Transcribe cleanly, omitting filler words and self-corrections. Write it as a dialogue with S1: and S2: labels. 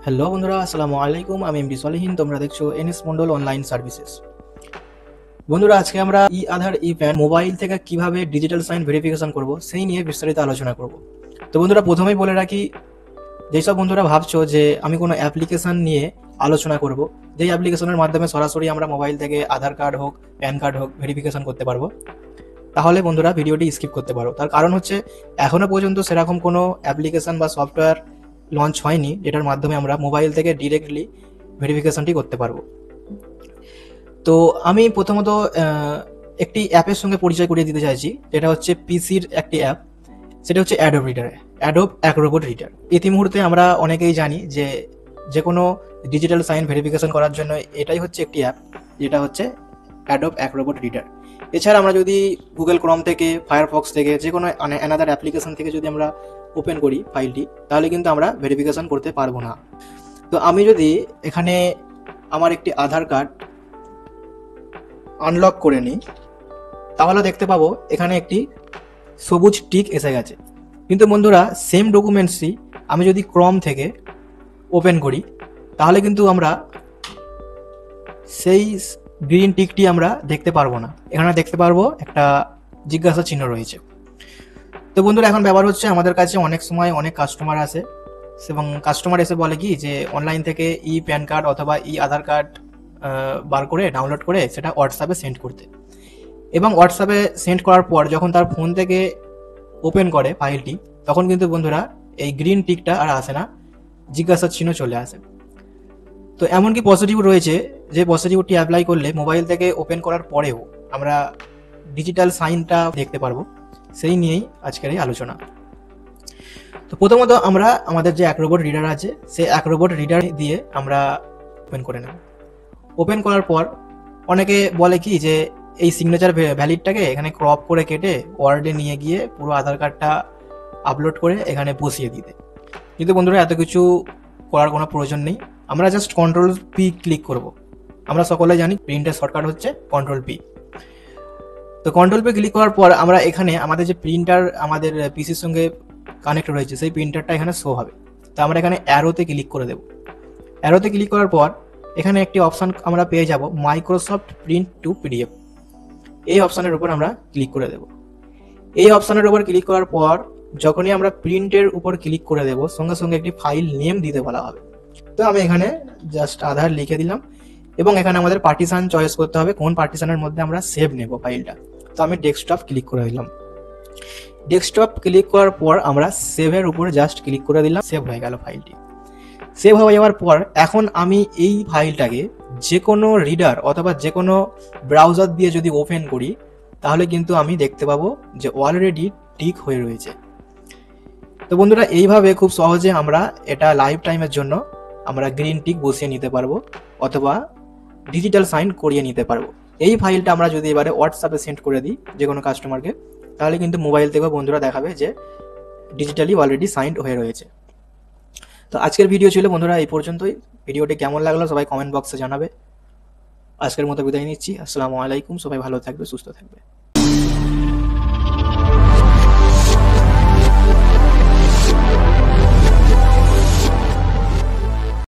S1: Hello বন্ধুরা, আসসালামু আলাইকুম। আমি এমডি সলিহিন। তোমরা দেখছো এনএস মন্ডল অনলাইন সার্ভিসেস। বন্ধুরা, আজকে আমরা ই আধার ই প্যান মোবাইল থেকে কিভাবে ডিজিটাল সাইন ভেরিফিকেশন করব সেই নিয়ে বিস্তারিত আলোচনা করব। তো বন্ধুরা, প্রথমেই বলে রাখি, যেসব বন্ধুরা ভাবছো যে আমি কোনো অ্যাপ্লিকেশন নিয়ে আলোচনা করব, যেই অ্যাপ্লিকেশনের মাধ্যমে সরাসরি আমরা মোবাইল থেকে আধার কার্ড হোক, প্যান কার্ড হোক ভেরিফিকেশন করতে পারবো, তাহলে বন্ধুরা ভিডিওটি স্কিপ করতে পারো। তার কারণ হচ্ছে এখনো পর্যন্ত সেরকম কোনো অ্যাপ্লিকেশন বা সফটওয়্যার লঞ্চ হয়নি যেটার মাধ্যমে আমরা মোবাইল থেকে ডিরেক্টলি ভেরিফিকেশনটি করতে পারবো। তো আমি প্রথমত একটি অ্যাপের সঙ্গে পরিচয় করিয়ে দিতে চাইছি, যেটা হচ্ছে পিসির একটি অ্যাপ। সেটা হচ্ছে অ্যাডোব রিডার, অ্যাডোব অ্যাক্রোবট রিডার। ইতিমুহূর্তে আমরা অনেকেই জানি যে যে কোনো ডিজিটাল সাইন ভেরিফিকেশন করার জন্য এটাই হচ্ছে একটি অ্যাপ, যেটা হচ্ছে অ্যাডোব অ্যাক্রোবট রিডার। এছাড়া আমরা যদি গুগল ক্রোম থেকে, ফায়ারফক্স থেকে, যে কোনো অ্যানাদার অ্যাপ্লিকেশন থেকে যদি আমরা ওপেন করি ফাইলটি, তাহলে কিন্তু আমরা ভেরিফিকেশন করতে পারবো না। তো আমি যদি এখানে আমার একটি আধার কার্ড আনলক করে নিই, তাহলে দেখতে পাবো এখানে একটি সবুজ টিক এসে গেছে। কিন্তু বন্ধুরা, সেম ডকুমেন্টসই আমি যদি ক্রোম থেকে ওপেন করি, তাহলে কিন্তু আমরা সেই গ্রিন টিকটি আমরা দেখতে পারবো না। এখানে দেখতে পারবো একটা জিজ্ঞাসা চিহ্ন রয়েছে। তো বন্ধুরা, এখন ব্যাপার হচ্ছে আমাদের কাছে অনেক সময় অনেক কাস্টমার আসে এবং কাস্টমার এসে বলে কি যে অনলাইন থেকে ই প্যান কার্ড অথবা ই আধার কার্ড বার করে ডাউনলোড করে সেটা হোয়াটসঅ্যাপে সেন্ড করতে। এবং হোয়াটসঅ্যাপে সেন্ড করার পর যখন তার ফোন থেকে ওপেন করে ফাইলটি, তখন কিন্তু বন্ধুরা এই গ্রিন টিকটা আর আসে না, জিজ্ঞাসা চিহ্ন চলে আসে। তো এমনকি পজিটিভ রয়েছে, যে পজিটিভটি অ্যাপ্লাই করলে মোবাইল থেকে ওপেন করার পরেও আমরা ডিজিটাল সাইনটা দেখতে পারবো। সেই নিয়েই আজকের এই আলোচনা। তো প্রথমত আমরা আমাদের যে অ্যাক্রোবট রিডার আছে, সেই অ্যাক্রোবট রিডার দিয়ে আমরা ওপেন করে নেব। ওপেন করার পর অনেকে বলে কি যে এই সিগনেচার ভ্যালিডটাকে এখানে ক্রপ করে কেটে ওয়ার্ডে নিয়ে গিয়ে পুরো আধার কার্ডটা আপলোড করে এখানে বসিয়ে দিতে। কিন্তু বন্ধুরা, এত কিছু করার কোনো প্রয়োজন নেই। আমরা জাস্ট কন্ট্রোল পি ক্লিক করব। আমরা সকলে জানি প্রিন্টের শর্টকাট হচ্ছে কন্ট্রোল পি। তো কন্ট্রোল পি ক্লিক করার পর আমরা এখানে আমাদের যে প্রিন্টার আমাদের পিসির সঙ্গে কানেক্ট রয়েছে, সেই প্রিন্টারটা এখানে শো হবে। তো আমরা এখানে অ্যারোতে ক্লিক করে দেব। অ্যারোতে ক্লিক করার পর এখানে একটি অপশান আমরা পেয়ে যাব, মাইক্রোসফট প্রিন্ট টু পিডিএফ। এই অপশানের উপর আমরা ক্লিক করে দেব। এই অপশানের উপর ক্লিক করার পর যখনই আমরা প্রিন্টের উপর ক্লিক করে দেব, সঙ্গে সঙ্গে একটি ফাইল নেম দিতে বলা হবে। তো আমি এখানে জাস্ট আধার লিখে দিলাম এবং এখানে আমাদের পার্টিশন চয়েস করতে হবে, কোন পার্টিশনের মধ্যে আমরা সেভ নেব ফাইলটা। তো আমি ডেস্কটপ ক্লিক করে দিলাম। ডেস্কটপ ক্লিক করার পর আমরা সেভের উপরে জাস্ট ক্লিক করে দিলাম। সেভ হয়ে গেল ফাইলটি। সেভ হয়ে যাওয়ার পর এখন আমি এই ফাইলটাকে যে কোনো রিডার অথবা যে কোনো ব্রাউজার দিয়ে যদি ওপেন করি, তাহলে কিন্তু আমি দেখতে পাবো যে অলরেডি টিক হয়ে রয়েছে। তো বন্ধুরা, এইভাবে খুব সহজে আমরা এটা লাইফ টাইমের জন্য আমরা গ্রিন টিক বসিয়ে নিতে পারবো অথবা ডিজিটাল সাইন করিয়ে নিতে পারবো। এই ফাইলটা আমরা যদি এবারে হোয়াটসঅ্যাপে সেন্ড করে দিই যে কোনো কাস্টমারকে, তাহলে কিন্তু মোবাইল থেকেও বন্ধুরা দেখাবে যে ডিজিটালি অলরেডি সাইন্ড হয়ে রয়েছে। তো আজকের ভিডিও ছিল বন্ধুরা এই পর্যন্তই। ভিডিওটি কেমন লাগলো সবাই কমেন্ট বক্সে জানাবে। আজকের মতো বিদায় নিচ্ছি। আসসালামু আলাইকুম। সবাই ভালো থাকবে, সুস্থ থাকবে।